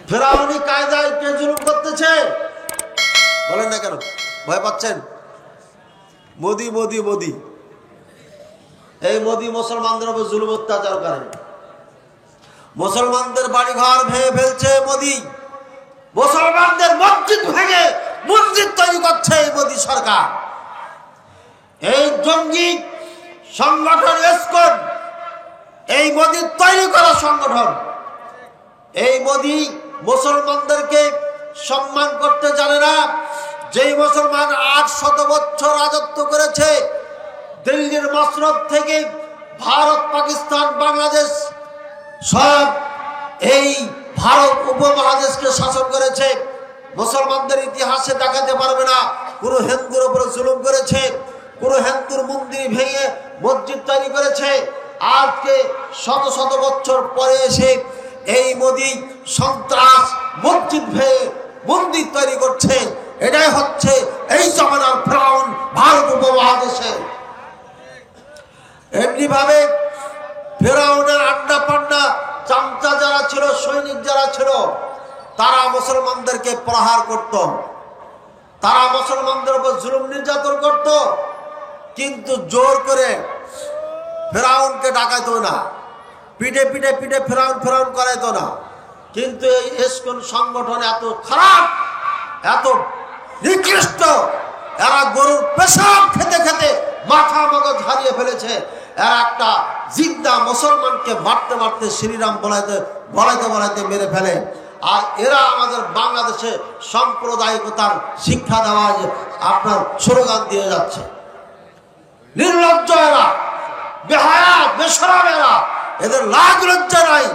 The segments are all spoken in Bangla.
ফেরাউনি কায়দায় কে জুলুম করতেছে বলেন না কেন? ভয় পাচ্ছেন? মোদি মোদি মোদি। এই মোদি মুসলমানদের উপর জুলুম অত্যাচার করে, মুসলমানদের বাড়িঘর ভেঙে ফেলছে মোদি, মুসলমানদের মসজিদ ভেঙে মসজিদ তৈরি করছে এই মোদি সরকার। এই জঙ্গি সংগঠন ইসকন, এই মোদি তৈরি করা সংগঠন। এই মোদি মুসলমানদেরকে সম্মান করতে জানে না। যেই মুসলমান 800 বছর রাজত্ব করেছে, দিল্লির মসনদ থেকে ভারত, পাকিস্তান, বাংলাদেশ সব এই ভারত উপমহাদেশকে শাসন করেছে, মুসলমানদের ইতিহাসে দেখাতে পারবে না কোন হিন্দুর উপরে জুলুম করেছে, কোন হিন্দুর মন্দির ভেঙে মসজিদ তৈরি করেছে। আজকে শত শত বছর পরে এসে এই মোদি সন্ত্রাস মসজিদ ভেঙে মন্দির তৈরি করছে। এটাই হচ্ছে এই জমানার ফেরাউন ভারত উপমহাদেশে। এমনি ভাবে ফেরাউনের আন্ডা পান্ডা চামচা যারা ছিল, সৈনিক যারা ছিল, তারা মুসলমানদেরকে প্রহার করত, তারা মুসলমানদের উপর জুলুম নির্যাতন করত, কিন্তু জোর করে ফেরাউনকে ডাকাইতো না, পিঠে পিঠে পিঠে ফেরাউন ফেরাউন করাইতো না। কিন্তু এই ইসকন সংগঠন এত খারাপ, এত নিকৃষ্ট, এরা গরুর পেশাব খেতে খেতে মাথা মগজ হারিয়ে ফেলেছে। এরা একটা জিন্দা মুসলমানকে মারতে মারতে শ্রীরাম বলাইতে বলাইতে বলাইতে মেরে ফেলে। আর এরা আমাদের বাংলাদেশে সাম্প্রদায়িকতার শিক্ষা দেওয়া আপনার স্লোগান দিয়ে যাচ্ছে। নির্লজ্জ এরা, বেহায়া বেশরম এরা, এদের লাজ লজ্জা নাই,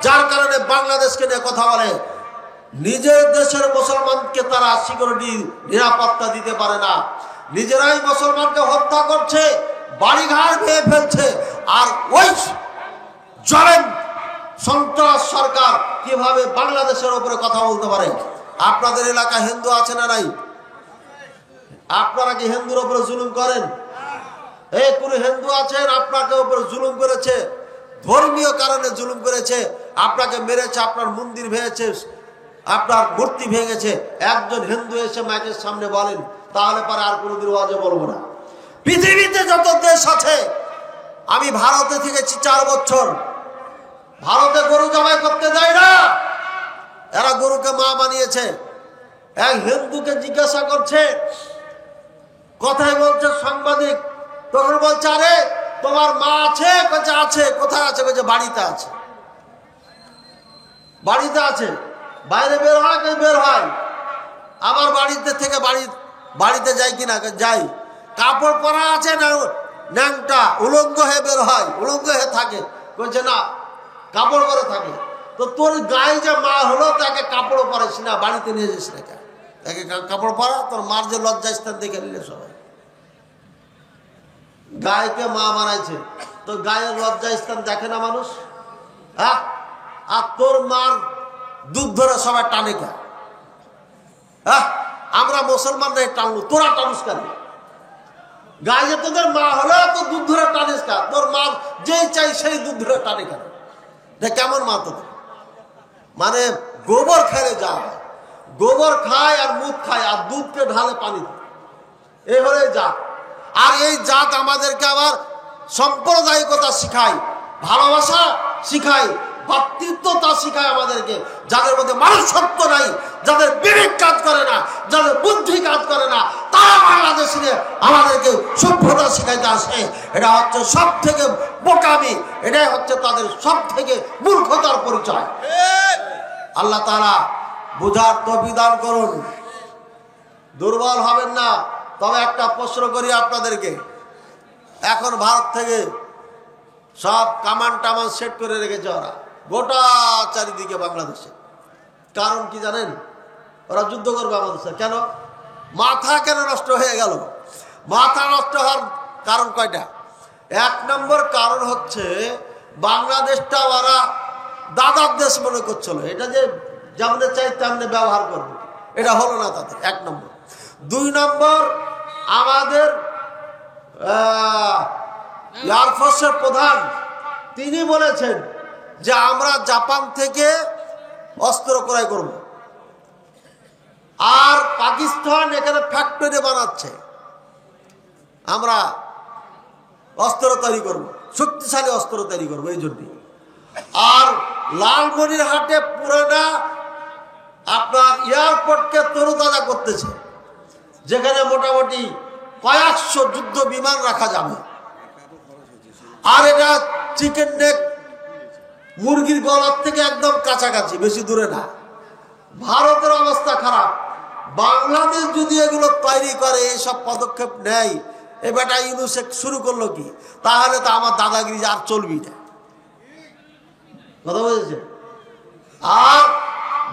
যার কারণে বাংলাদেশকে নিয়ে কথা বলে। নিজের দেশের মুসলমানকে তারা সিকিউরিটি নিরাপত্তা দিতে পারে না, নিজেরাই মুসলমানকে হত্যা করছে, বাড়িঘর ভেঙে ফেলছে। আর ওই জালেম সন্ত্রাস সরকার কিভাবে বাংলাদেশের উপরে কথা বলতে পারে? আপনাদের এলাকা হিন্দু আছে না নাই? আপনারা কি হিন্দুর উপরে জুলুম করেন? এই কোন হিন্দু আছেন আপনাকে উপরে জুলুম করেছে, ধর্মীয় কারণে জুলুম করেছে, আপনাকে মেরেছে, আপনার মন্দির ভেঙেছে, আপনার মূর্তি ভেঙেছে, একজন হিন্দু এসে মাইকের সামনে বলেন, তাহলে পরে আর কোনোদিন ওয়াজে বলবো না। পৃথিবীতে যত দেশ আছে, আমি ভারতে থেকেছি 4 বছর, ভারতে গরু জবাই করতে দেয় না, এরা গরুকে মা বানিয়েছে। এক হিন্দুকে জিজ্ঞাসা করছে, কথাই বলছে সাংবাদিক, তখন বলছে, আরে তোমার মা আছে? কইছে আছে। কোথায় আছে? কইছে বাড়িতে আছে। বাড়িতে আছে, বাইরে বের হয়? কই বের হয়। আবার বাড়িতে থেকে বাড়িতে যাই কিনা? যাই। কাপড় পরা আছে না? ন্যাংটা উলঙ্গ হয়ে বের হয়, উলঙ্গ হয়ে থাকে? কইছে না, কাপড় পরে থাকে। তো তোর গায়ে যে মা হলো, তাকে কাপড়ও পরাইস না, বাড়িতে নিয়ে যাস না, তাকে কাপড় পরা। তোর মার যে লজ্জা স্থান দেখে নিলে সবাই, গায়কে মা বানাইছে, তো গায়ের লজ্জা স্থান দেখে না মানুষ? হ্যাঁ, আর তোর মার দুধ ধরে সবাই টানে কে? হ্যাঁ, আমরা মুসলমানরা টানলু, তোরা টানুস কেন? গায়ে তোদের মা হলো, তো দুধ ধরে টানিস কা? তোর মা যেই চাই সেই দুধ ধরে টানে কেন? কেমন মা তোদের? মানে গোবর খেলে যা হয়, গোবর খায় আর মুখ খায়, আর দুধকে ঢালে পানিতে, এই হলে জাত। আর এই জাত আমাদেরকে আবার সাম্প্রদায়িকতা শিখায়, ভালোবাসা শিখায়, ভাতৃত্বতা শিখায় আমাদেরকে। যাদের মধ্যে মানুষত্ব নাই, যাদের বিবেক কাজ করে না, যাদের বুদ্ধি কাজ করে না, তারা বাংলাদেশে আমাদেরকে সভ্যতা শিখাইতে আসে। এটা হচ্ছে সব থেকে বোকামি, এটাই হচ্ছে তাদের সব থেকে মূর্খতার পরিচয়। আল্লাহ তাআলা বুঝার তৌফিক দান করুন, দুর্বল হবেন না। তবে একটা প্রশ্ন করি আপনাদেরকে, এখন ভারত থেকে সব কামান টামান সেট করে রেখেছে ওরা গোটা চারিদিকে বাংলাদেশে। কারণ কি জানেন? ওরা যুদ্ধ করবে আমাদের সাথে। কেন? মাথা কেন নষ্ট হয়ে গেল? মাথা নষ্ট হওয়ার কারণ কয়টা? 1 নম্বর কারণ হচ্ছে বাংলাদেশটা ওরা দাদার দেশ মনে করছিল, এটা যে যেমন চাই তেমনি ব্যবহার করবে, এটা হলো না তাদের। 1 নম্বর। 2 নম্বর, আমাদের এয়ারফোর্সের প্রধান তিনি বলেছেন যে আমরা জাপান থেকে অস্ত্র ক্রয় করব। আর পাকিস্তান এখানে ফ্যাক্টরি বানাচ্ছে, আমরা অস্ত্র তৈরি করব, শক্তিশালী অস্ত্র তৈরি করবো এই জন্য। আর লালমনিরহাটে পুরোটা আপনার এয়ারপোর্টকে তরুতাজা করতেছে, যেখানে মোটামুটি কয়েকশো যুদ্ধ বিমান রাখা যাবে। আর এটা চিকেন নেক, মুরগির গলার থেকে একদম কাছাকাছি, বেশি দূরে না। ভারতের অবস্থা খারাপ, বাংলাদেশ যদি এগুলো তৈরি করে, এইসব পদক্ষেপ নেয়, এ বেটা ইউনুস শুরু করলো কি, তাহলে তো আমার দাদাগিরি আর চলবি না। কথা বলেছে। আর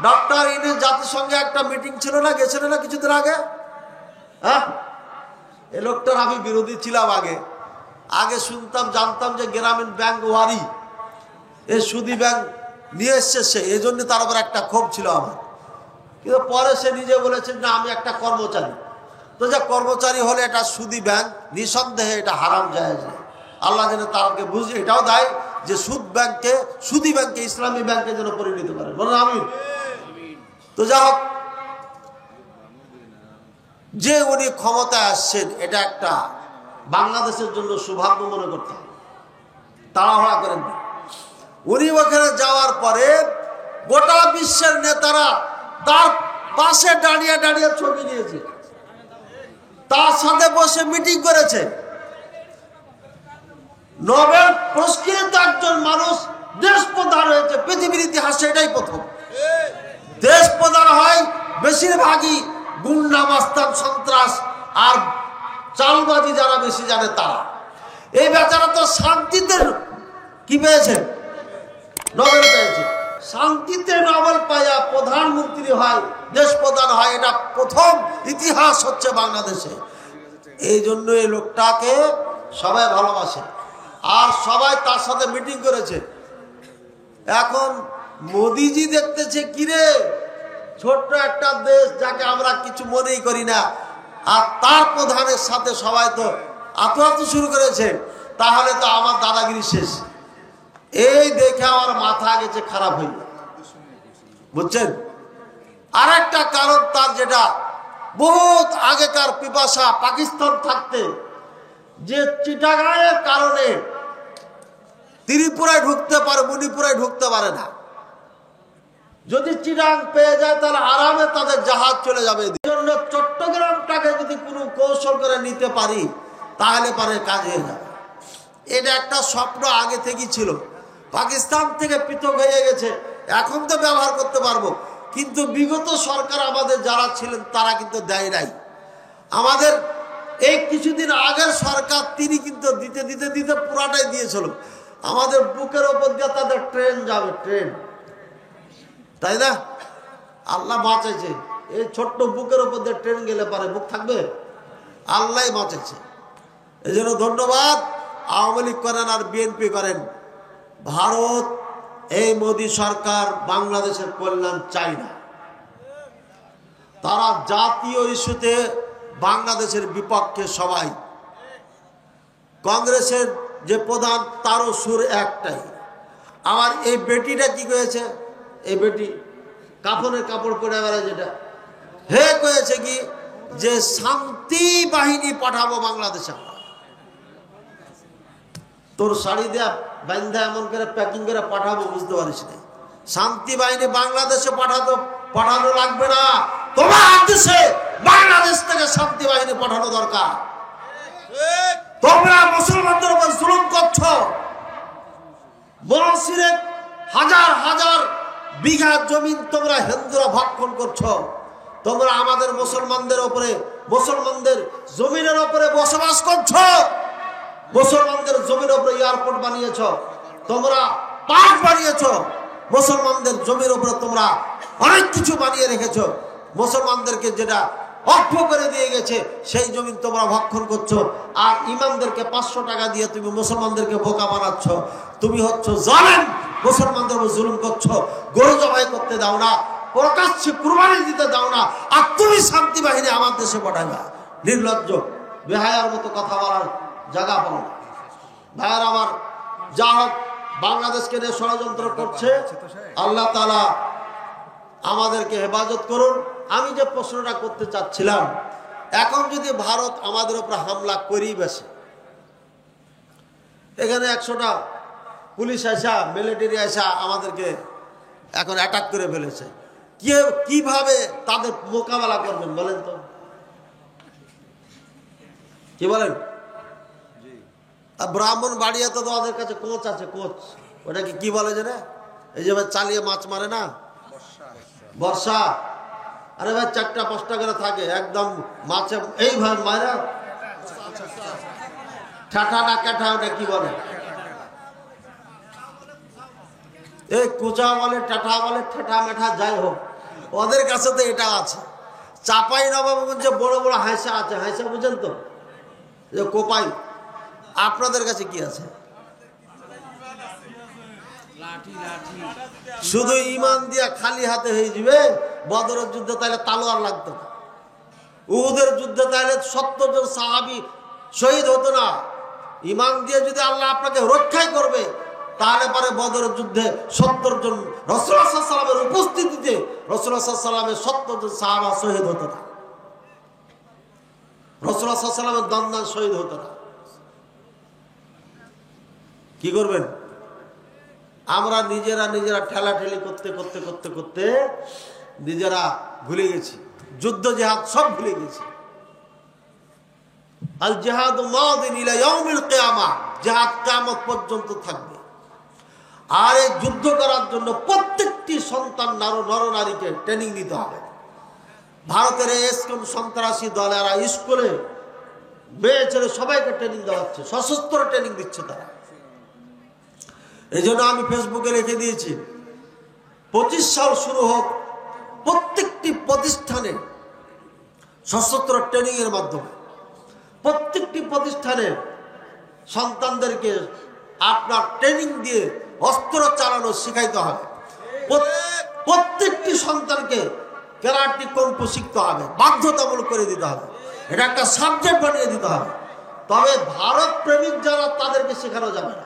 ডক্টর ইউনুস জাতিসংঘে একটা মিটিং ছিল না, গেছিল না কিছুদিন আগে? হ্যাঁ, এই লোকটার আমি বিরোধী ছিলাম আগে। আগে শুনতাম, জানতাম যে গ্রামীণ ব্যাংক ওয়ারি, এই সুদী ব্যাংক নিয়ে এসছে সে, এই জন্য তার উপর একটা ক্ষোভ ছিল আমার। কিন্তু পরে সে নিজে বলেছেন না, আমি একটা কর্মচারী। তো যে কর্মচারী হলে এটা সুদী ব্যাংক, নিঃসন্দেহে এটা হারাম জায়েজ। আল্লাহ যেন তারকে বুঝে এটাও দেয় যে সুদ ব্যাংককে, সুদী ব্যাংককে ইসলামী ব্যাংকে যেন পরিণত করে, বলেন আমিন। তো যা হোক, যে উনি ক্ষমতায় আসছেন, এটা একটা বাংলাদেশের জন্য সৌভাগ্য মনে করতে হবে, তাড়াহুড়া করেন না। উনি ওখানে যাওয়ার পরে গোটা বিশ্বের নেতারা তার পাশে দাঁড়িয়ে দাঁড়িয়ে ছবি নিয়েছে, তার সাথে বসে মিটিং করেছে। নোবেল পুরস্কৃত একজন মানুষ দেশ প্রধান হয়েছে, পৃথিবীর ইতিহাসে এটাই প্রথম। দেশ প্রধান হয় বেশিরভাগই গুন্ডা, মাস্তান, সন্ত্রাস আর চালবাজি যারা বেশি জানে তারা। এই বেচারা তো শান্তিতে কি পেয়েছে, নোবেল পেয়েছে। শান্তিতে নোবেল পাইয়া প্রধানমন্ত্রী হয়, দেশ প্রধান হয়, এটা প্রথম ইতিহাস হচ্ছে বাংলাদেশে। এই জন্য এই লোকটাকে সবাই ভালোবাসে আর সবাই তার সাথে মিটিং করেছে। এখন মোদিজি দেখতেছে কিরে, ছোট্ট একটা দেশ যাকে আমরা কিছু মনেই করি না, আর তার প্রধানের সাথে সবাই তো আতু শুরু করেছে, তাহলে তো আমার দাদাগিরি শেষ। এই দেখে আমার মাথা গেছে খারাপ হয়ে, বুঝছেন। আর একটা কারণ তার, যেটা বহুত আগেকার পিপাসা, পাকিস্তান থাকতে যে চিটাগাংয়ের কারণে ত্রিপুরায় ঢুকতে পারে, মণিপুরায় ঢুকতে পারে না। যদি চিটাগাং পেয়ে যায় তাহলে আরামে তাদের জাহাজ চলে যাবে। এই জন্য চট্টগ্রামটাকে যদি কোনো কৌশল করে নিতে পারি তাহলে পারে কাজ হয়ে যাবে। এটা একটা স্বপ্ন আগে থেকেই ছিল, পাকিস্তান থেকে পৃথক হয়ে গেছে, এখন তো ব্যবহার করতে পারবো। কিন্তু বিগত সরকার আমাদের যারা ছিলেন তারা কিন্তু দেয় নাই। আমাদের এই কিছুদিন আগের সরকার, তিনি কিন্তু দিতে দিতে দিতে পুরাটাই দিয়েছিল। আমাদের বুকের ওপর দিয়ে তাদের ট্রেন যাবে, ট্রেন, তাই না? আল্লাহ বাঁচাইছে। এই ছোট্ট বুকের ওপর দিয়ে ট্রেন গেলে পারে বুক থাকবে? আল্লাহ বাঁচাইছে। এই জন্য ধন্যবাদ। আওয়ামী লীগ করেন আর বিএনপি করেন, ভারত, এই মোদী সরকার বাংলাদেশের কল্যাণ চায় না। তারা জাতীয় ইস্যুতে বাংলাদেশের বিপক্ষে সবাই। কংগ্রেসের যে প্রধান, তারও সুর একটাই। আমার এই বেটিটা কি কয়েছে, এই বেটি কাফনের কাপড় পরে বেড়ায়, যেটা হে কয়েছে কি যে শান্তি বাহিনী পাঠাবো বাংলাদেশে। তোর শাড়ি দেয়া বান্ধা এমন করে প্যাকিং করে পাঠাবো, বুঝতে পারিস না। শান্তি বাহিনী বাংলাদেশে পাঠানো লাগবে না, তোমার দেশে বাংলাদেশ থেকে শান্তি বাহিনী পাঠানো দরকার। তোমরা মুসলমানদের উপর জুলুম করছো, মহাসিরে হাজার হাজার বিঘা জমিন তোমরা হিন্দুরা ভক্ষণ করছো। তোমরা আমাদের মুসলমানদের উপরে, মুসলমানদের জমিনের উপরে বসবাস করছো, মুসলমানদের জমির উপরে এয়ারপোর্ট বানিয়েছ, তোমরা পার্ক বানিয়েছ, মুসলমানদের জমির উপরে তোমরা অনেক কিছু বানিয়ে রেখেছো। মুসলমানদেরকে যেটা অর্থ করে দিয়ে গেছে সেই জমি তোমরা ভক্ষণ করছো। আর ইমামদেরকে 500 টাকা দিয়ে তুমি মুসলমানদেরকে বোকা বানাচ্ছ। তুমি হচ্ছ জালেম, মুসলমানদের উপর জুলুম করছো। গরু জবাই করতে দাও না, প্রকাশ্যে কুরবানি দিতে দাও না, আর তুমি শান্তি বাহিনী আমার দেশে পাঠাইবা। নির্লজ্জ, বেহায়ার মতো কথা বলার জায়গা পাও না। ভাইয়ার আমার, যা হোক, বাংলাদেশকে নিয়ে ষড়যন্ত্র করছে। আল্লাহ তাআলা আমাদেরকে হেফাজত করুন। আমি যে প্রশ্নটা করতে চাচ্ছিলাম, এখন যদি ভারত আমাদের উপর হামলা করেই বসে, এখানে 100টা পুলিশ আসা, মিলিটারি আসা আমাদেরকে এখন অ্যাটাক করে ফেলেছে, কিভাবে তাদের মোকাবেলা করবেন বলেন তো? কি বলেন? ব্রাহ্মণবাড়িয়াতে তো ওদের কাছে কোচ আছে, কোচ, ওটাকে কি বলে যে, এই যে চালিয়ে মাছ মারে না, বর্ষা। আরে ভাই 4টা 5টা করে থাকে, একদম মাছে এইভাবে মারা, ঠাঠা না কাঠা, ওটা কি বলে? এই কুচা বলে, টাটা বলে, ঠাঠা মেঠা, যাই হোক, ওদের কাছে তো এটা আছে। চাপাই নবাবগঞ্জে বড় বড় হাঁসা আছে, হাঁসা বুঝেন তো, যে কোপাই। আপনাদের কাছে কি আছে? শুধু ইমান দিয়া খালি হাতে হয়ে যাবে। বদরের যুদ্ধে তাহলে তালোয়ার লাগতো না, উহুদের যুদ্ধে তাহলে 70 জন সাহাবী শহীদ হতো না। ইমান দিয়ে যদি আল্লাহ আপনাকে রক্ষাই করবে, তাহলে পরে বদরের যুদ্ধে 70 জন রাসূলুল্লাহ সাল্লাল্লাহু আলাইহি ওয়াসাল্লামের উপস্থিতিতে রাসূলুল্লাহ সাল্লাল্লাহু আলাইহি ওয়াসাল্লামের 70 জন সাহাবা শহীদ হতো না, রাসূলুল্লাহ সাল্লাল্লাহু আলাইহি ওয়াসাল্লামের দন্দান শহীদ হতো না। কি করবেন? আমরা নিজেরা ঠেলাঠেলি করতে করতে করতে করতে নিজেরা ভুলে গেছি, যুদ্ধ জিহাদ সব ভুলে গেছি। আল জিহাদু মাদিন ইলা ইয়াউমিল কিয়ামাহ, জিহাদ কিয়ামত পর্যন্ত থাকবে। আর এই যুদ্ধ করার জন্য প্রত্যেকটি সন্তান নরনারীকে ট্রেনিং দিতে হবে। ভারতের এসকন সন্ত্রাসী দলেরা স্কুলে মেয়ে ছেলে সবাইকে ট্রেনিং দেওয়াচ্ছে, সশস্ত্র ট্রেনিং দিচ্ছে তারা। এই জন্য আমি ফেসবুকে লিখে দিয়েছি, 25 সাল শুরু হোক, প্রত্যেকটি প্রতিষ্ঠানে সশস্ত্র ট্রেনিং এর মাধ্যমে প্রত্যেকটি প্রতিষ্ঠানে সন্তানদেরকে আপনার ট্রেনিং দিয়ে অস্ত্র চালানো শিখাইতে হবে। প্রত্যেকটি সন্তানকে ক্যারাটে কুংফু শিখতে হবে, বাধ্যতামূলক করে দিতে হবে, এটা একটা সাবজেক্ট বানিয়ে দিতে হবে। তবে ভারত প্রেমিক যারা, তাদেরকে শেখানো যাবে না।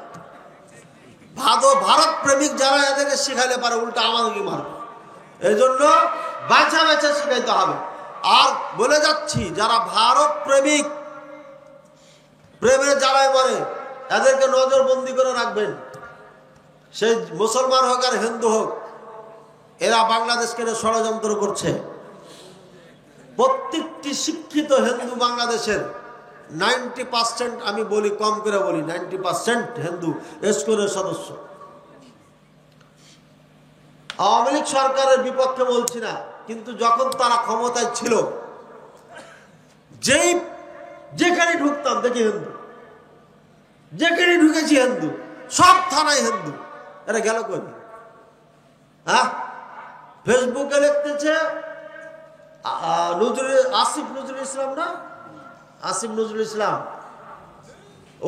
ভারত প্রেমিক যারা, এদেরকে শেখালে পারে উল্টা আমাদেরকে মারবে। এই জন্য বাছা বাছা শিখাইতে হবে। আর বলে যাচ্ছি, যারা ভারত প্রেমিক, প্রেমের জ্বালায় মরে, এদেরকে নজরবন্দি করে রাখবেন। সেই মুসলমান হোক আর হিন্দু হোক, এরা বাংলাদেশকে ষড়যন্ত্র করছে। প্রত্যেকটি শিক্ষিত হিন্দু বাংলাদেশের 90%, আমি বলি কম করে বলি, 90% হিন্দু স্কুলের সদস্য। আওয়ামী লীগ সরকারের বিপক্ষে বলছি না, কিন্তু যখন তারা ক্ষমতায় ছিল, যেখানে ঢুকতাম দেখি হিন্দু, যেখানে ঢুকেছি হিন্দু, সব থানায় হিন্দু। এরা গেল কই? হ্যাঁ, ফেসবুকে লিখতেছে আসিফ নজরুল ইসলাম, না আসিফ নজরুল ইসলাম,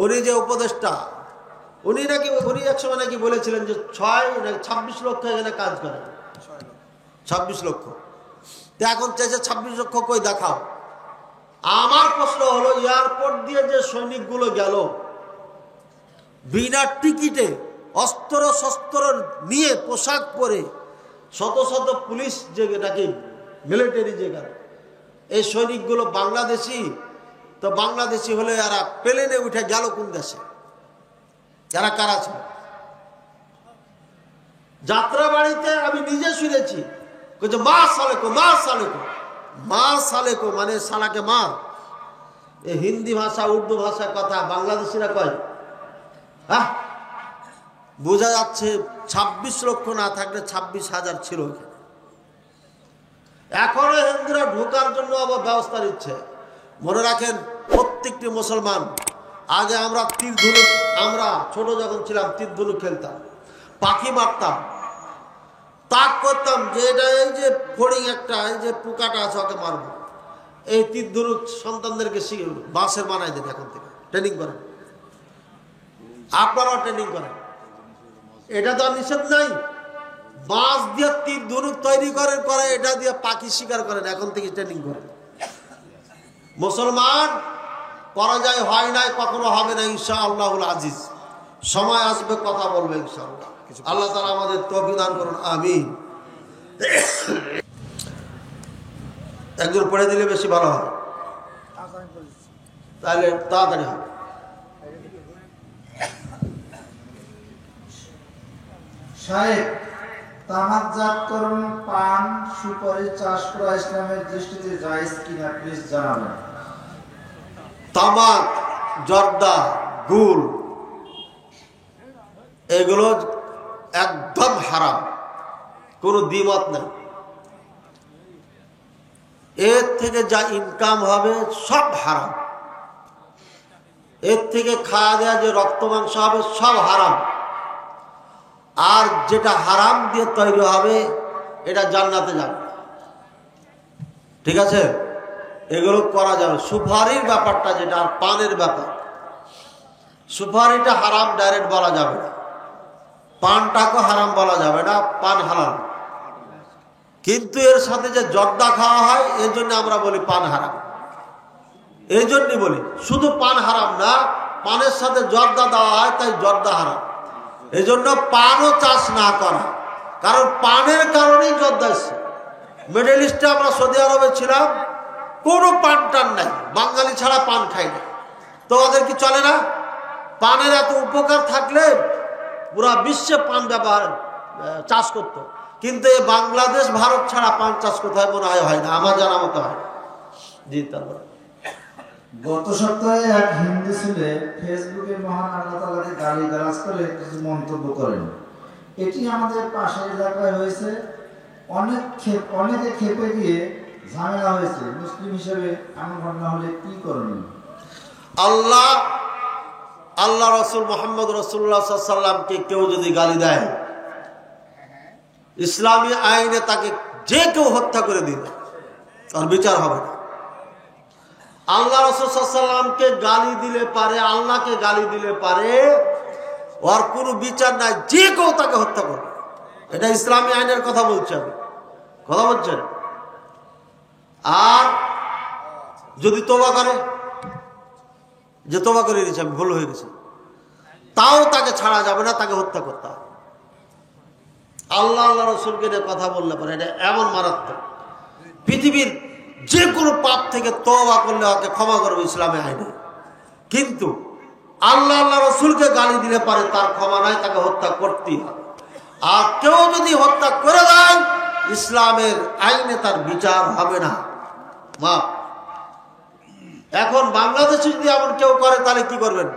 উনি যে উপদেষ্টা, উনি একসময় নাকি বলেছিলেন যে 26 লক্ষ এখানে কাজ করে, 26 লক্ষ। তো এখন চাইছে 26 লক্ষ কই দেখাও। আমার প্রশ্ন হলো, এয়ারপোর্ট দিয়ে যে সৈনিকগুলো গেল বিনা টিকিটে, অস্ত্র শস্ত্র নিয়ে, পোশাক পরে, শত শত পুলিশ যে নাকি মিলিটারি যে গেল, এই সৈনিকগুলো বাংলাদেশি। তো বাংলাদেশি হলে এরা প্লেনে উঠে গেল কোন দেশে? এরা কারা ছিল? যাত্রা বাড়িতে আমি নিজে শুনেছি, মা সালেকো, মা সালেকো, মা সালেকো মানে সালাকে মার। এই হিন্দি ভাষা, উর্দু ভাষার কথা বাংলাদেশিরা কয়। হ্যাঁ, বোঝা যাচ্ছে 26 লক্ষ না থাকলে 26,000 ছিল। এখনো হিন্দুরা ঢোকার জন্য আবার ব্যবস্থা নিচ্ছে। মনে রাখেন, প্রত্যেকটি মুসলমান, আগে আমরা তীর ধনুক, আমরা ছোট যখন ছিলাম তীর ধনুক খেলতাম, পাখি মারতাম, তাক করতাম যে এটা এই যে ফড়িং একটা, এই যে পোকাটা আছে ওকে মারবো। এই তীর ধনুক সন্তানদেরকে বাঁশের বানাই দেন, এখন থেকে ট্রেনিং করেন, আপনারাও ট্রেনিং করেন। এটা তো আর নিষেধ নাই। বাঁশ দিয়ে তীর ধনুক তৈরি করেন, করে এটা দিয়ে পাখি শিকার করেন, এখন থেকে ট্রেনিং করেন। মুসলমান পরাজয় হয় নাই, কখনো হবে না ইনশাআল্লাহুল আজিজ। সময় আসবে, কথা বলবে ইনশাআল্লাহ। আল্লাহ তাআলা আমাদের তৌফিক দান করুন, আমিন। একজন পড়ে দিলে বেশি ভালো হয়, তাহলে তাড়াতাড়ি হবে। সাহেব, তামাকজাতকরণ, পান, সুপারি চাষ করা ইসলামের দৃষ্টিতে জায়েজ কিনা প্লিজ জানাবেন। তামাক, জর্দা, গুল এগুলো একদম হারাম, কোনো দ্বিমত নেই। এর থেকে যা ইনকাম হবে সব হারাম, এর থেকে খাওয়া দেওয়া যে রক্ত মাংস হবে সব হারাম, আর যেটা হারাম দিয়ে তৈরি হবে এটা জান্নাতে যাবে। ঠিক আছে, এগুলো করা যাবে। সুপারির ব্যাপারটা যেটা, আর পানের ব্যাপার, সুপারিটা হারাম ডাইরেক্ট বলা যাবে না, পানটাকে হারাম বলা যাবে না, পান হারাম। কিন্তু এর সাথে যে জর্দা খাওয়া হয় এর জন্য আমরা বলি পান হারাম, এই জন্যই বলি। শুধু পান হারাম না, পানের সাথে জর্দা দেওয়া হয় তাই জর্দা হারাম। এই জন্য পানও চাষ না করা, কারণ পানের কারণেই জর্দা এসছে। মিডল ইস্টে আমরা সৌদি আরবে ছিলাম, কোনো পান টান নাই, বাঙালি ছাড়া পান খাই না। তো ওদের কি চলে না? পানের এত উপকার থাকলে পুরা বিশ্বে পান ব্যবহার চাষ করতো, কিন্তু এই বাংলাদেশ ভারত ছাড়া পান চাষ কোথায় মনে হয় না, আমার জানা মতো হয়। জি, তারপরে গত সপ্তাহে এক হিন্দু ছেলে ফেসবুকে মহান আল্লাহ তাআলাকে গালিগালাজ করে কিছু মন্তব্য করেন। এটি আমাদের পাশের এলাকায় হয়েছে। অনেকে ক্ষেপে গিয়ে ঝামেলা হয়েছে। মুসলিম হিসেবে এমন ঘটনা হলে কি করণীয়? আল্লাহ রসুল মোহাম্মদ রসুল্লাহ সাল্লামকে কেউ যদি গালি দেয়, ইসলামী আইনে তাকে যে কেউ হত্যা করে দিবে, তার বিচার হবে না। আল্লাহ রসুল সাল্লামকে গালি দিলে পারে, আল্লাহকে গালি দিলে পারে, ওর কোনো বিচার নাই, যে কেউ তাকে হত্যা করবে। এটা ইসলামী আইনের কথা বলছে, আমি কথা বলছেন। আর যদি তোবা করে, যে তোবা করে দিয়েছে আমি ভুল হয়ে গেছে, তাও তাকে ছাড়া যাবে না, তাকে হত্যা করতে হবে। আল্লাহ রসুলকে নিয়ে কথা বললে পারে, এটা এমন মারাত্মক। পৃথিবীর যে কোনো পাপ থেকে তওবা করলে ওকে ক্ষমা করবে ইসলামে আইনে, কিন্তু আল্লাহ রসুলকে গালি দিলে পারে তার ক্ষমা নাই, তাকে হত্যা করতেই হবে। আর কেউ যদি হত্যা করে দেয় ইসলামের আইনে তার বিচার হবে না। মা, এখন বাংলাদেশে যদি এমন কেউ করে তাহলে কি করবেন?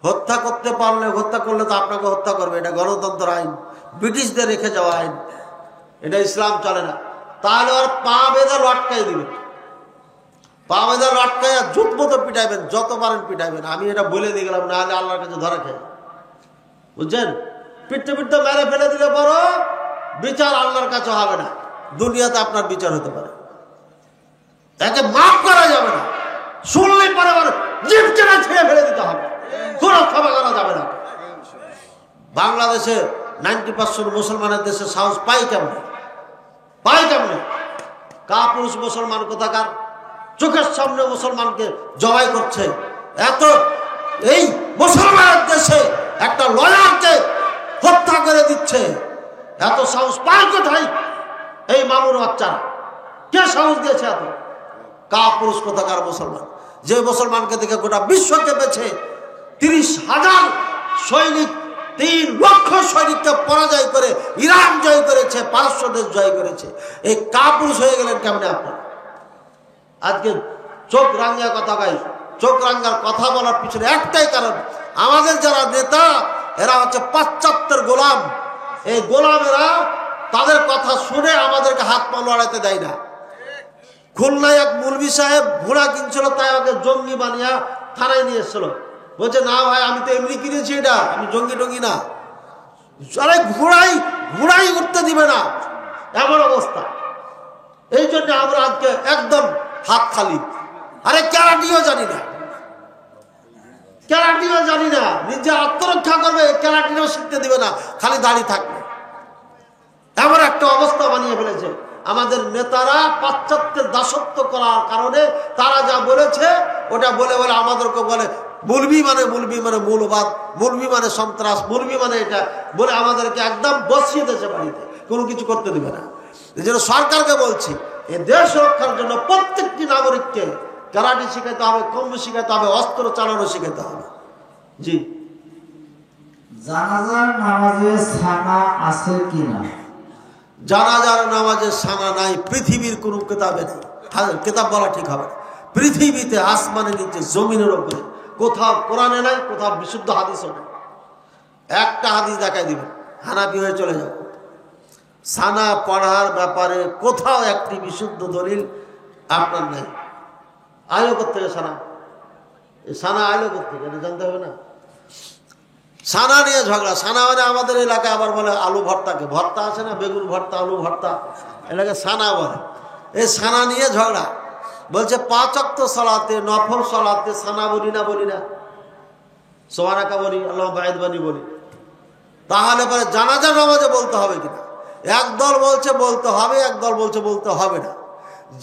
হত্যা করতে পারলে, হত্যা করলে তো আপনাকে হত্যা করবে। এটা গণতন্ত্র আইন, ব্রিটিশদের রেখে যাওয়া আইন, এটা ইসলাম চলে না। তাহলে আর পা বেঁধে লটকাই দিবেন, পা বেঁধে লটকাই আর জুত মতো পিটাইবেন, যত পারেন পিটাইবেন। আমি এটা বলে দিয়ে গেলাম, না হলে আল্লাহর কাছে ধরা খেয়ে, বুঝছেন? পিটতে পিটতে মেরে ফেলে দিলে বড় বিচার আল্লাহর কাছে হবে না, দুনিয়াতে আপনার বিচার হতে পারে। তাকে মাফ করা যাবে না, শুনলে পরে জিভ চেনা ছেড়ে ফেলে দিতে হবে, কোনো ক্ষমা করা যাবে না। বাংলাদেশে 90% মুসলমানের দেশে সাহস পাই কেমনে? কাপুরুষ মুসলমান কোথাকার, চোখের সামনে মুসলমানকে জবাই করছে। এত এই মুসলমানের দেশে একটা লয়ারকে হত্যা করে দিচ্ছে, এত সাহস পায় কোথায় এই মামুর বাচ্চারা? কে সাহস দিয়েছে এত? কাপুরুষ কোথাকার মুসলমান, যে মুসলমানকে দেখে গোটা বিশ্ব কেঁপেছে। 30,000 সৈনিক, 3 লক্ষ সৈনিককে পরাজয় করে ইরান জয় করেছে, পারস্য দেশ জয় করেছে। এই কাপুরুষ হয়ে গেলেন কেমনে আপনার? আজকে চোখ রাঙ্গা কথা গাই, চোখ রাঙ্গার কথা বলার পিছনে একটাই কারণ, আমাদের যারা নেতা এরা হচ্ছে পাশ্চাত্যের গোলাম। এই গোলামেরা তাদের কথা শুনে আমাদেরকে হাত পা লড়াইতে দেয় না। খুলনায় এক মৌলভী সাহেব ঘোড়া কিনছিল, তাই আমাকে জঙ্গি বানিয়ে থানায় নিয়ে এসেছিল। বলছে, না ভাই, আমি তো এমনি কিনেছি, এটা আমি জঙ্গি টঙ্গি না। আরে ঘোড়াই উঠতে দিবে না, এমন অবস্থা। এই জন্য আমরা আজকে একদম হাত খালি। আরে ক্যারাটিও জানি না, নিজে আত্মরক্ষা করবে, ক্যারাটিও শিখতে দিবে না, খালি দাঁড়িয়ে থাকবে। এমন একটা অবস্থা বানিয়ে ফেলেছে আমাদের নেতারা। পাশ্চাত্যের দাসত্ব করার কারণে তারা যা বলেছে ওটা বলে আমাদেরকে বলে মৌলভী মানে মৌলবাদ, মৌলভী মানে সন্ত্রাস, মৌলভী মানে এটা বলে আমাদেরকে একদম বসিয়ে দিয়েছে বাড়িতে। কোনো কিছু করতে দেবে না। এই জন্য সরকারকে বলছি, এই দেশ রক্ষার জন্য প্রত্যেকটি নাগরিককে কারাটে শিখাতে হবে, কম্বু শিখাতে হবে, অস্ত্র চালানো শিখাতে হবে। জি। জানাজার নামাজে সানা আছে কিনা? জানাজার নামাজে সানা নাই, পৃথিবীর কোনো কেতাবে নেই। কেতাব বলা ঠিক হবে না। পৃথিবীতে আসমানের নিচে জমিনের উপরে কোথাও কোরআনে নাই, কোথাও বিশুদ্ধ হাদিসও নেই। একটা হাদিস দেখাই দিবেন, হানাফি হয়ে চলে যাবে। সানা পড়ার ব্যাপারে কোথাও একটি বিশুদ্ধ দলিল আপনার নেই। আইলো কোথেকে সানা? সানা আইলো কোথেকে এটা জানতে হবে না? সানা নিয়ে ঝগড়া। সানা মানে আমাদের এলাকায় আবার বলে আলু ভর্তাকে, ভর্তা আছে না, বেগুন ভর্তা, আলু ভর্তা, এলাকায় সানা বলে। এই সানা নিয়ে ঝগড়া। বলছে 5 ওয়াক্ত সালাতে, নফল সালাতে সানা বলি না, সুবহানাকা বলি, আল্লাহু বাঈদ বানি বলি। তাহলে পরে জানাজা নামাজে বলতে হবে কিনা? একদল বলছে বলতে হবে, একদল বলছে বলতে হবে না।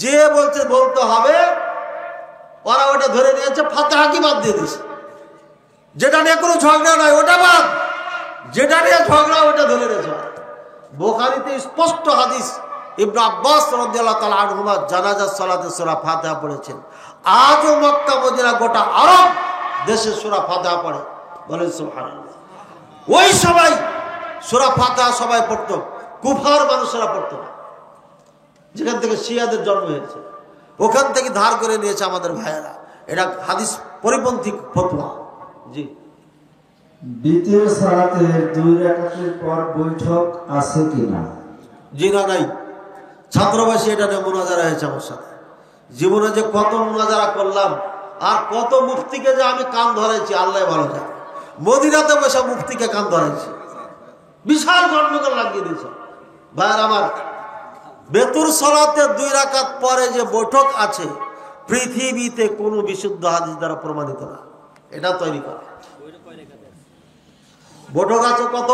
যে বলছে বলতে হবে ওরা ওটা ধরে নিয়েছে, ফাতিহা কি বাদ দিয়ে দিয়েছে। যেটা নিয়ে কোনো ঝগড়া নয় ওটা বাদ, যেটা নিয়ে ঝগড়া ওটা ধরে নিয়েছে। বুখারীতে স্পষ্ট হাদিস, ইবনে আব্বাস রাদিয়াল্লাহু তাআলা আনহুমা জানাজার সালাতে সূরা ফাতিহা পড়েছেন। আজও মক্কা মদিনা গোটা আরব দেশে সূরা ফাতিহা পড়ে, বলেন সুবহানাল্লাহ। ওই সবাই সূরা ফাতিহা সবাই পড়তো, কুফার মানুষেরা পড়তো না। যেখান থেকে শিয়াদের জন্ম হয়েছে ওখান থেকে ধার করে নিয়েছে আমাদের ভাইয়েরা। এটা হাদিস পরিপন্থী ফতোয়া। জি। দ্বিতীয় সালাতে 2 রাকাতের পর বৈঠক আছে কিনা? জি না, নাই। ছাত্রবাসী এটা নিয়ে মুনাজারা হয়েছে আমার সাথে। জীবনে যে কত মুনাজারা করলাম আর কত মুফতিকে যে আমি কান ধরেছি আল্লাহ ভালো জানে। মদিনাতে বসে মুফতিকে কান ধরেছি, বিশাল গন্ডগোল লাগিয়ে দিয়েছে। ভাইয়ের আমার, বেতুর সালাতে 2 রাকাত পরে যে বৈঠক আছে পৃথিবীতে কোনো বিশুদ্ধ হাদিস দ্বারা প্রমাণিত না। এটা তৈরি করা বৈঠক আছে কত?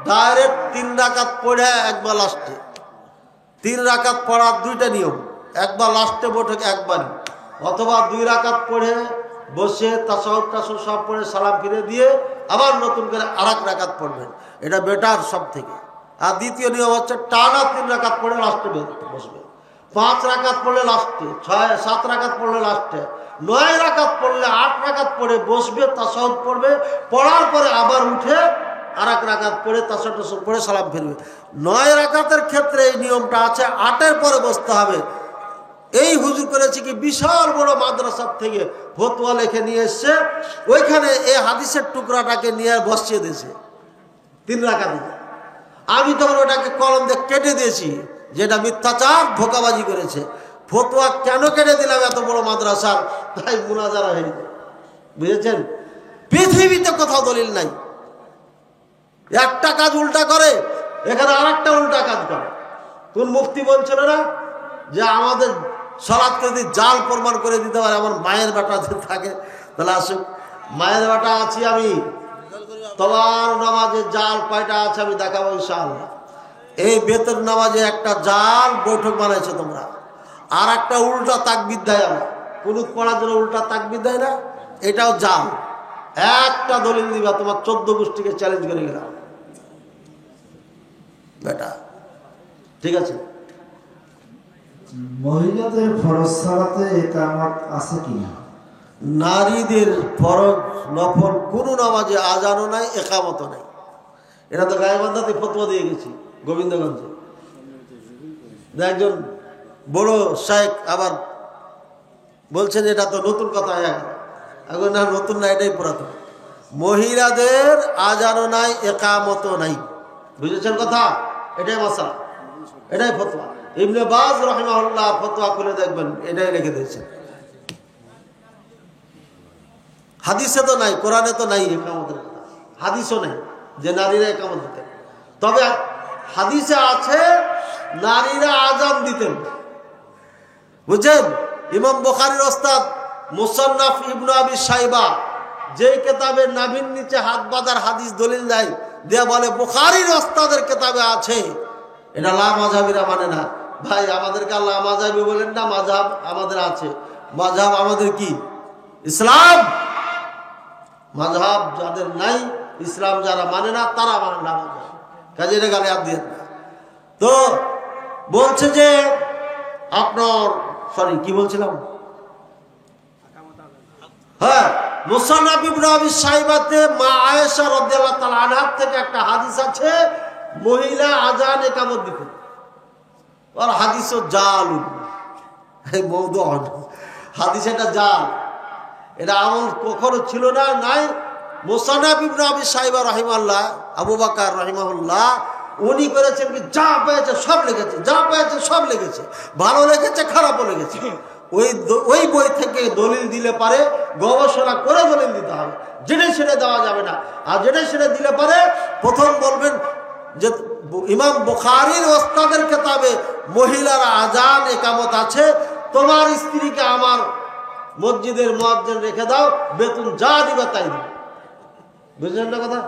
ডাইরেক্ট 3 রাকাত পড়ে একবার লাস্টে, 3 রাকাত পড়ার 2টা নিয়ম। একবার লাস্টে বৈঠক একবারই, অথবা 2 রাকাত পড়ে বসে তাশাহুদ সব পড়ে সালাম ফিরে দিয়ে আবার নতুন করে আরেক রাকাত পড়বেন, এটা বেটার সব থেকে। আর দ্বিতীয় নিয়ম হচ্ছে টানা 3 রাকাত পড়ে লাস্টে বসবে, 5 রাকাত পড়লে লাস্টে, 7 রাকাত পড়লে লাস্টে, 9 রাকাত পড়লে 8 রাকাত পড়ে বসবে, তাশাহুদ পড়বে, পড়ার পরে আবার উঠে আরেক রাকাত পড়ে তাশাহুদ পড়ে সালাম ফিরবে। 9 রাকাতের ক্ষেত্রে এই নিয়মটা আছে, 8-এর পরে বসতে হবে। এই হুজুর করেছে কি বিশাল বড় মাদ্রাসার থেকে ফতোয়া লিখে নিয়ে এসছে, ওইখানে এই হাদিসের টুকরাটাকে নিয়ে বসিয়ে দিয়েছে 3 রাকাত। আমি তখন ওটাকে কলম দিয়ে কেটে দিয়েছি, যেটা মিথ্যাচার ধোঁকাবাজি করেছে। ফতোয়া কেন কেটে দিলাম এত বড় মাদ্রাসার? তাই মুনাজারা হয়ে যায়, বুঝেছেন? পৃথিবীতে কোথাও দলিল নাই। একটা কাজ উল্টা করে, এখানে আরেকটা উল্টা কাজ করে। কোন মুফতি বলছিল না যে আমাদের সালাতকে যদি জাল প্রমাণ করে দিতে পারে, আমার মায়ের বেটা যদি থাকে তাহলে আসুক। মায়ের বেটা আছি আমি, তোমার নামাজে জাল কয়টা আছে আমি দেখাবো ইনশাআল্লাহ। এই বেতন নামাজে একটা জাল বৈঠক বানাইছো তোমরা, আর একটা উল্টা তাকবীর দেয়। আমরা কুনুত পড়ার জন্য উল্টা তাকবীর দেয় না, এটাও জাল। একটা দলিল দিবা, তোমার 14 গোষ্ঠীকে চ্যালেঞ্জ করে গেলাম বেটা, ঠিক আছে? মহিলাদের ফরজ সালাতে ইকামত আছে কিনা? নারীদের ফরজ নফল কোনো নামাজে আজানও নাই, একামতও নাই। এটা তো গায়েবান্ধাতে ফতোয়া দিয়ে গেছি গোবিন্দগঞ্জে। একজন বড় শায়েখ আবার বলছেন এটা তো নতুন কথা। এখন না, নতুন না, এটাই পুরাতন। মহিলাদের আজানও নাই, একামতও নাই। বুঝেছেন কথা? এটাই মাসালা, এটাই ফতোয়া। ইবনে বাজ রাহিমাহুল্লাহ ফতোয়া খুলে দেখবেন, এটাই রেখে দিয়েছেন। হাদিসে তো নাই, কোরআনে তো নাই একামতের কথা, হাদিসও নেই যে নারীরা একামত দিতেন। তবে হাদিসে আছে নারীরা আজান দিতেন, বুঝছেন? ইমাম বুখারীর ওস্তাদ মুসান্নাফ ইবনে আবি শাইবা যেই কেতাবে নাভির নিচে হাত বাঁধার হাদিস দলিল দেয়, দিয়ে বলে বুখারীর ওস্তাদের কেতাবে আছে। এটা লা মাযহাবিরা মানে না। ভাই, আমাদেরকে লা মাযহাবি বলেন না, মাযহাব আমাদের আছে। মাযহাব আমাদের কি? ইসলাম। মাযহাব যাদের নাই, ইসলাম যারা মানে না, তারা মানে না। কাজে এটা গালে হাত দিয়ে না। তো বলছে যে আপনার সরি কি বলছিলাম, হ্যাঁ, মুসান্নাফ ইবনে আবি শাইবাতে মা আয়েশা রাদিয়াল্লাহু তাআলা আনহা থেকে একটা হাদিস আছে, মহিলা আজান ইকামত দিতে, আর হাদিসও জাল, এই মওদু হাদিস, এটা জাল, এটা আমল কখনো ছিল না, নাই। মুসান্নাফ ইবনে আবি শাইবা রাহিমাহুল্লাহ, আবু বকর রাহিমাহুল্লাহ, উনি করেছেন কি যা পেয়েছে সব লিখেছে, যা পেয়েছে সব লিখেছে, ভালো লিখেছে খারাপও লিখেছে। ওই বই থেকে দলিল দিলে পারে, গবেষণা করে দলিল দিতে হবে, জেনে সেটা দেওয়া যাবে না। আর জেনে সেটা দিলে পারে প্রথম বলবেন যে ইমাম বুখারীর ওস্তাদের কিতাবে মহিলার আজান ইকামত আছে, তোমার স্ত্রীকে আমার মসজিদের মুয়াজ্জিন রেখে দাও, বেতন যা দিবে তাই দিবে। বুঝলেন না কথা?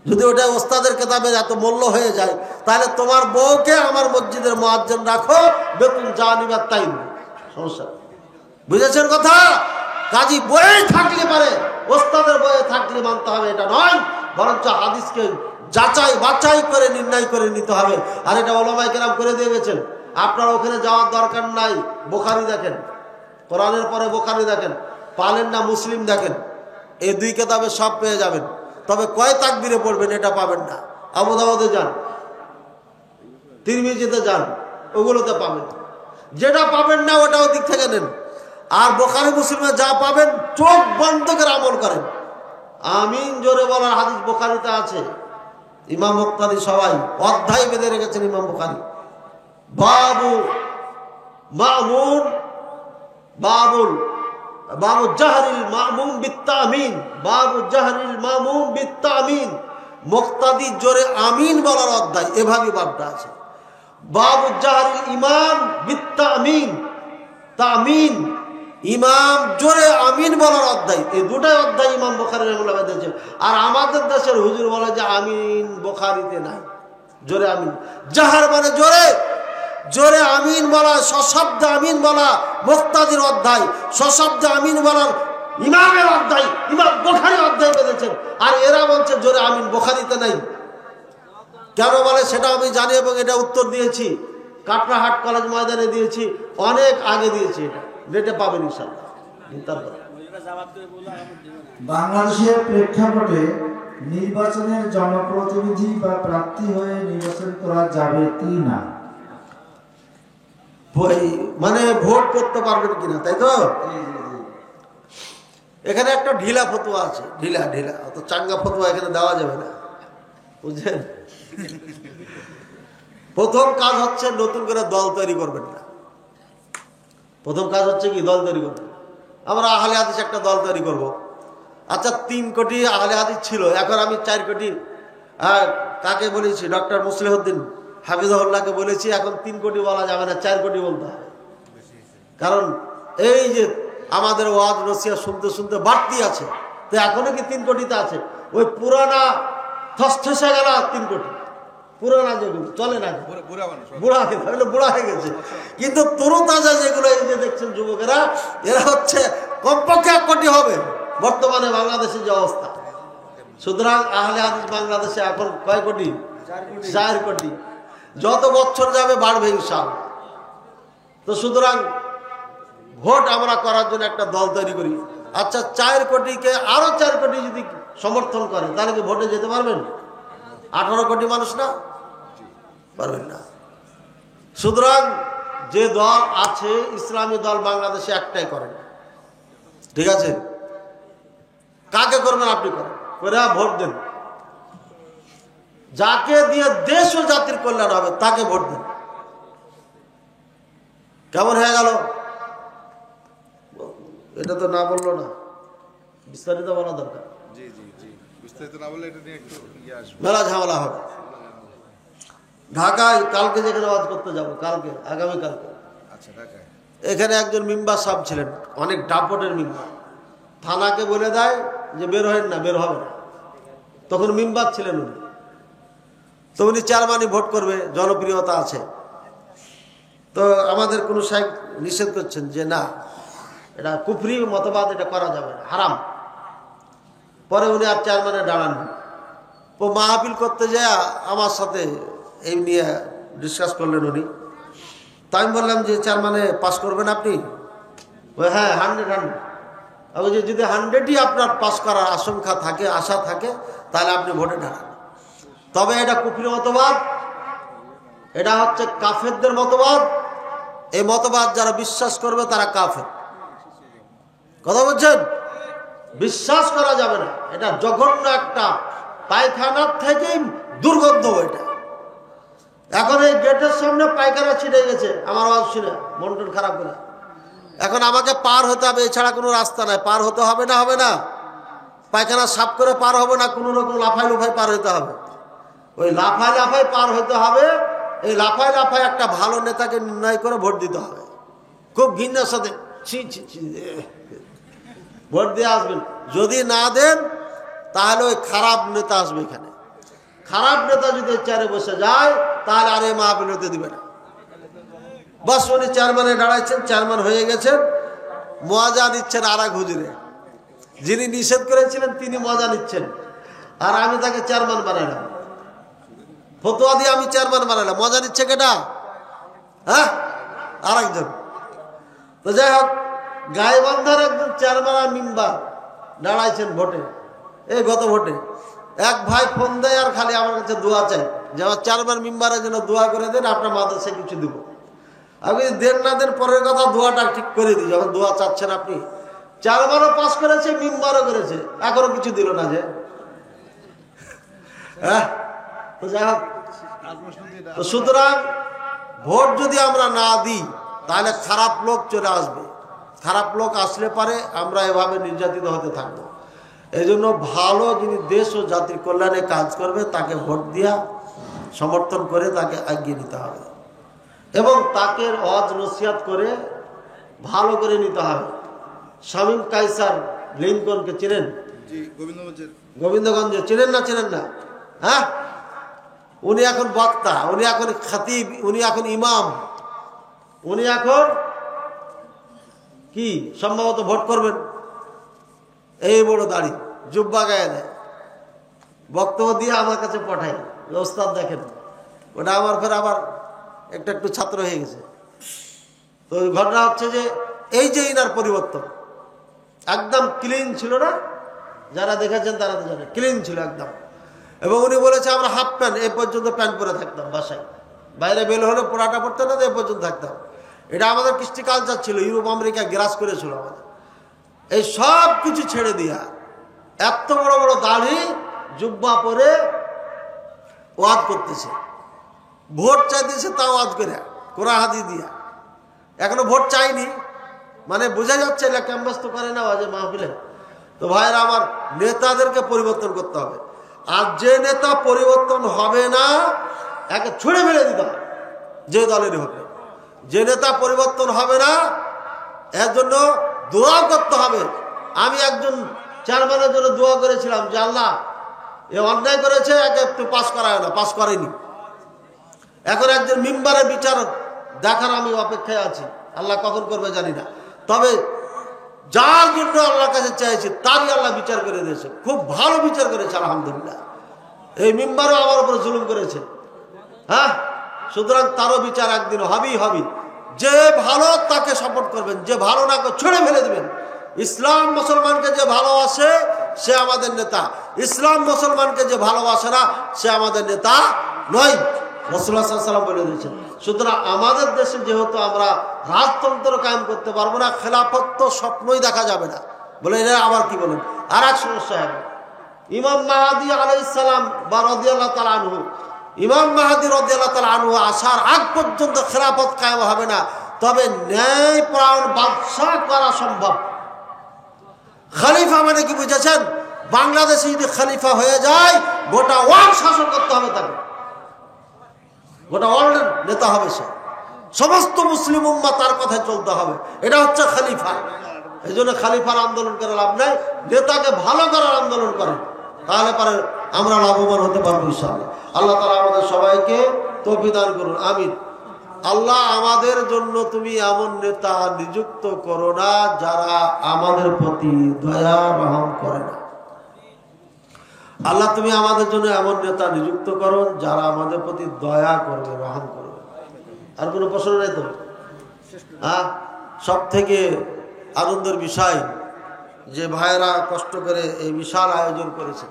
যদি ওটা ওস্তাদের কিতাবে এত মূল্য হয়ে যায়, তাহলে তোমার বউকে আমার মসজিদের মুয়াজ্জিন রাখো, বেতন যা নিবে তাই দিবে, সমস্যা। বুঝেছেন কথা? কাজী বইয়ে থাকলে পারে, ওস্তাদের বইয়ে থাকলে মানতে হবে এটা নয়, বরঞ্চ হাদিসকে যাচাই বাছাই করে নির্ণয় করে নিতে হবে। আর এটা ওলামায়ে কেরাম করে দিয়ে গেছেন, আপনার ওখানে যাওয়ার দরকার নাই। বুখারী দেখেন, কোরআনের পরে বুখারী দেখেন, পালেন না মুসলিম দেখেন, এই দুই কিতাবে সব পেয়ে যাবেন। তবে কয় তাকবীরে পড়বেন এটা পাবেন না। আবু দাউদে যান, তিরমিজিতে যান, ওগুলোতে পাবেন। যেটা পাবেন না ওটা ওদিক থেকে নেন। আর বুখারী মুসলিমে যা পাবেন চোখ বন্ধ করে আমল করেন। আমিন জোরে বলার হাদিস বুখারীতে আছে। ইমাম মুক্তাদি সবাই অধ্যায় বেঁধে রেখেছেন ইমাম বুখারী। বাবু মামুন, বাবু জাহরিল মামুম বিত্তামিন, বাবু জাহরিল মামুম বিত্তামিন, মুক্তাদি জোরে আমিন বলার অধ্যায়, এভাবে বাবটা আছে। বাবু জাহরিল ইমাম বিত্তামিন, তামিন, ইমাম জোরে আমিন বলার অধ্যায়, এই দুটাই অধ্যায় ইমাম বুখারী রাহিমাহুল্লাহ দিয়েছেন। আর আমাদের দেশের হুজুর বলে যে আমিন বুখারীতে নাই, জোরে আমিন, জাহার মানে জোরে, জোরে আমিন বলা, সশব্দে আমিন বলা মুক্তাদির অধ্যায়, সশব্দে আমিন বলার ইমামের অধ্যায়, ইমাম বুখারী অধ্যায় বেঁধেছেন। আর এরা বলছে জোরে আমিন বুখারীতে নাই। কেন বলে সেটা আমি জানি এবং এটা উত্তর দিয়েছি, কাটরাহাট কলেজ ময়দানে দিয়েছি, অনেক আগে দিয়েছি, এটা ডেটে পাবেন ইনশাআল্লাহ। বাংলাদেশের প্রেক্ষাপটে নির্বাচনের জনপ্রতিনিধি বা প্রার্থী হয়ে নির্বাচন করা যাবে কি না, মানে ভোট করতে পারবেন কিনা, তাই তো? এখানে একটা ঢিলা ফতোয়া আছে, ঢিলা ঢিলা, অত চাঙ্গা ফতোয়া এখানে দেওয়া যাবে না, বুঝছেন? প্রথম কাজ হচ্ছে নতুন করে দল তৈরি করবেন না। প্রথম কাজ হচ্ছে কি, দল তৈরি করবেন। আমরা আহলে হাদিস একটা দল তৈরি করব। আচ্ছা 3 কোটি আহলে হাদিস ছিল, এখন আমি 4 কোটি, কাকে বলেছি, ডক্টর মুসলিহুদ্দিন হাফিজাহুল্লাহকে বলেছি, এখন 3 কোটি বলা যাবে না, 4 কোটি বলতে হবে। কারণ এই যে আমাদের ওয়াজ নসিহত শুনতে শুনতে বাড়তি আছে, তো এখনো কি 3 কোটিতে আছে? ওই পুরানা থসথসে গেল 3 কোটি, পুরানা যেগুলো চলে না, বুড়া হয়ে গেছে। কিন্তু তরুতাজা যেগুলো, এই যে দেখছেন যুবকেরা, এরা হচ্ছে কমপক্ষে 1 কোটি হবে বর্তমানে বাংলাদেশের যে অবস্থা। সুতরাং আহলে হাদিস বাংলাদেশে এখন কয় কোটি? 4 কোটি। যত বছর যাবে বাড়বে ইনশাআল্লাহ। তো সুতরাং ভোট আমরা করার জন্য একটা দল তৈরি করি। আচ্ছা 4 কোটিকে আরো 4 কোটি যদি সমর্থন করে, তাহলে কি ভোটে যেতে পারবেন? 18 কোটি মানুষ না, পারবেন না। সুতরাং যে দল আছে, ইসলামী দল বাংলাদেশে একটাই করেন, ঠিক আছে? কাকে করবেন? আপনি করেন, করে ভোট দেন। যাকে দিয়ে দেশ ও জাতির কল্যাণ হবে তাকে ভোট দেন। কেমন হয়ে গেল? এটা তো না বললো না, বিস্তারিত বলা দরকার। মেলা ঝামেলা হবে। ঢাকায় কালকে যেখানে ওয়াজ করতে যাবো, কালকে আগামীকালকে, এখানে একজন মেম্বার সাহেব ছিলেন, অনেক ডাপটের মেম্বার। থানাকে বলে দেয় যে বের হবেন না, বের হবে না। তখন মেম্বার ছিলেন উনি, তো উনি চেয়ারম্যানই ভোট করবে, জনপ্রিয়তা আছে। তো আমাদের কোনো সাহেব নিষেধ করছেন যে না, এটা কুফরি মতবাদ, এটা করা যাবে না, হারাম। পরে উনি আর চেয়ারম্যানে দাঁড়ান। ও মাহফিল করতে যায় আমার সাথে এই নিয়ে ডিসকাস করলেন উনি। তাই আমি বললাম যে চেয়ারম্যানে পাস করবেন আপনি? হ্যাঁ 100 আমি যে যদি 100ই আপনার পাস করার আশঙ্কা থাকে, আশা থাকে, তাহলে আপনি ভোটে দাঁড়ান। তবে এটা কুফরি মতবাদ, এটা হচ্ছে কাফেরদের মতবাদ। এই মতবাদ যারা বিশ্বাস করবে তারা কাফের। কথা বলছেন? বিশ্বাস করা যাবে না। এটা জঘন্য একটা পায়খানার থেকেই দুর্গন্ধ। এটা এখন এই গেটের সামনে পায়খানা ছিটে গেছে, আমার আওয়াজ শুনে মন টন খারাপ করে। এখন আমাকে পার হতে হবে, এছাড়া কোনো রাস্তা নাই। পার হতে হবে না? হবে না? পায়খানা সাফ করে পার হবে না, কোনো রকম লাফাই লুফাই পার হতে হবে। ওই লাফাই লাফাই পার হতে হবে। এই লাফাই লাফাই একটা ভালো নেতাকে নির্ণয় করে ভোট দিতে হবে। খুব ঘৃণার সাথে ভোট দিয়ে আসবেন। যদি না দেন তাহলে ওই খারাপ নেতা আসবে এখানে। খারাপ নেতা যদি চেয়ারে বসে যায় তাহলে আর এই মাহফিল হতে দিবে না। বাস উনি চেয়ারম্যানে দাঁড়াইছেন, চেয়ারম্যান হয়ে গেছেন, মজা নিচ্ছেন আর এক হুজুরে। যিনি নিষেধ করেছিলেন তিনি মজা নিচ্ছেন, আর আমি তাকে চেয়ারম্যান বানালাম। ফতোয়া দিয়ে আমি চেয়ারম্যান বানালাম, মজা নিচ্ছে কেটা? হ্যাঁ, আর একজন। তো যাই হোক, গাইবান্ধার একজন চেয়ারম্যান আর মেম্বার দাঁড়াইছেন ভোটে, এই গত ভোটে। এক ভাই ফোন দেয় আর খালি আমার কাছে দোয়া চাই যে আমার চেয়ারম্যান মেম্বারের জন্য দোয়া করে দেন, আপনার মাদ্রাসায় কিছু দিব। আপনি দেন না দেন পরের কথা, দোয়াটা ঠিক করে দিই। যখন দোয়া চাচ্ছেন আপনি, চেয়ারম্যানও পাস করেছে, মেম্বারও করেছে, এখনো কিছু দিল না যে। হ্যাঁ, তো যাই হোক, সুতরাং ভোট যদি আমরা না দিই তাহলে খারাপ লোক চলে আসবে। খারাপ লোক আসলে পারে আমরা এভাবে নির্যাতিত হতে থাকবো। এই জন্য ভালো যিনি দেশ ও জাতির কল্যাণে কাজ করবে তাকে ভোট দিয়া সমর্থন করে তাকে এগিয়ে নিতে হবে, এবং তাকে ওয়াজ নসিহত করে ভালো করে নিতে হবে। শামীম কায়সার লিঙ্কনকে চেনেন? গোবিন্দগঞ্জে চেনেন না? চেনেন না? হ্যাঁ, উনি এখন বক্তা, উনি এখন খতিব, উনি এখন ইমাম, উনি এখন কি সম্ভবত ভোট করবেন। এই বড় দাড়ি, জুব্বা গায়ে দেয়, বক্তব্য দিয়ে আমার কাছে পাঠায়, ওস্তাদ দেখেন। ওটা আমার ফের আবার একটু ছাত্র হয়ে গেছে। তো ঘটনা হচ্ছে যে এই যে ইনার পরিবর্তন, একদম ক্লিন ছিল না? যারা দেখেছেন তারা তো জানে, ক্লিন ছিল একদম। এবং উনি বলেছে আমরা হাফ প্যান্ট, এই পর্যন্ত প্যান্ট পরে থাকতাম বাসায়, বাইরে বের হলে পোড়াটা পড়তে না, এই পর্যন্ত থাকতাম। এটা আমাদের কৃষ্টি কালচার ছিল, ইউরোপ আমেরিকা গ্রাস করেছিল আমাদের। এই সব কিছু ছেড়ে দিয়া এত বড় বড় দাড়ি জুব্বা পরে ওয়াজ করতেছে, ভোট চাইতেছে তাও ওয়াজ করে কোরআন হাদিস দিয়া। এখনো ভোট চাইনি, মানে বোঝা যাচ্ছে এটা ক্যাম্পাস তো করে না ওয়াজে মাহফিলে। তো ভাইরা আমার, নেতাদেরকে পরিবর্তন করতে হবে। আর যে নেতা পরিবর্তন হবে না একে ছুঁড়ে ফেলে দিতে হবে, যে দলেরই হবে। যে নেতা পরিবর্তন হবে না এর জন্য দোয়া করতে হবে। আমি একজন চেয়ারম্যানের জন্য দোয়া করেছিলাম যে আল্লাহ এ অন্যায় করেছে, একে একটু পাস করায় না, পাস করেনি। এখন একজন মেম্বারের বিচার দেখার আমি অপেক্ষায় আছি, আল্লাহ কখন করবে জানি না। তবে যার জন্য আল্লাহর কাছে চাইছি তারই আল্লাহ বিচার করে দিয়েছে, খুব ভালো বিচার করেছে আলহামদুলিল্লাহ। এই মেম্বারও আমার উপর জুলুম করেছে, হ্যাঁ, সুতরাং তারও বিচার একদিন হবেই হবে। যে ভালো তাকে সাপোর্ট করবেন, যে ভালো না ছুঁড়ে ফেলে দেবেন। ইসলাম মুসলমানকে যে ভালোবাসে সে আমাদের নেতা, ইসলাম মুসলমানকে যে ভালোবাসে না সে আমাদের নেতা নয়, রাসূলুল্লাহ সাল্লাল্লাহু আলাইহি ওয়াসাল্লাম বলে দিয়েছেন। সুতরাং আমাদের দেশে যেহেতু আমরা রাজতন্ত্র কায়েম করতে পারবো না, খেলাফত তো স্বপ্নই দেখা যাবে না, বলে এরা আবার কি বলেন। আর এক সমস্যা হবে, ইমাম মাহদী আলাইহিস সালাম বা রাদিয়াল্লাহু তাআলা আনহু, ইমাম মাহদী রাদিয়াল্লাহু তাআলা আনহু আসার আগ পর্যন্ত খেলাফত কায়েম হবে না। তবে ন্যায়পরায়ণ বাদশাহ করা সম্ভব। খলিফা মানে কি বুঝেছেন? বাংলাদেশে যদি খলিফা হয়ে যায় গোটা ওয়ার্ল্ড শাসন করতে হবে তাকে, গোটা ওয়ার্ল্ডের নেতা হবে সে, সমস্ত মুসলিম উম্মাহ তার কথায় চলতে হবে। এটা হচ্ছে খলিফা। এই জন্য খলিফার আন্দোলন করে লাভ নাই, নেতাকে ভালো করার আন্দোলন করেন, তাহলে পরে আমরা লাভবান হতে পারবো ইনশাআল্লাহ। আল্লাহ তাআলা আমাদের সবাইকে তৌফিক দান করুন, আমিন। আল্লাহ আমাদের জন্য তুমি এমন নেতা নিযুক্ত করো না যারা আমাদের প্রতি দয়া রহম করে না। আল্লাহ তুমি আমাদের জন্য এমন নেতা নিযুক্ত করো যারা আমাদের প্রতি দয়া করবে, রহম করবে। আর কোনো প্রশ্ন নেই তো? হ্যাঁ, সব থেকে আনন্দের বিষয় যে ভাইয়েরা কষ্ট করে এই বিশাল আয়োজন করেছে।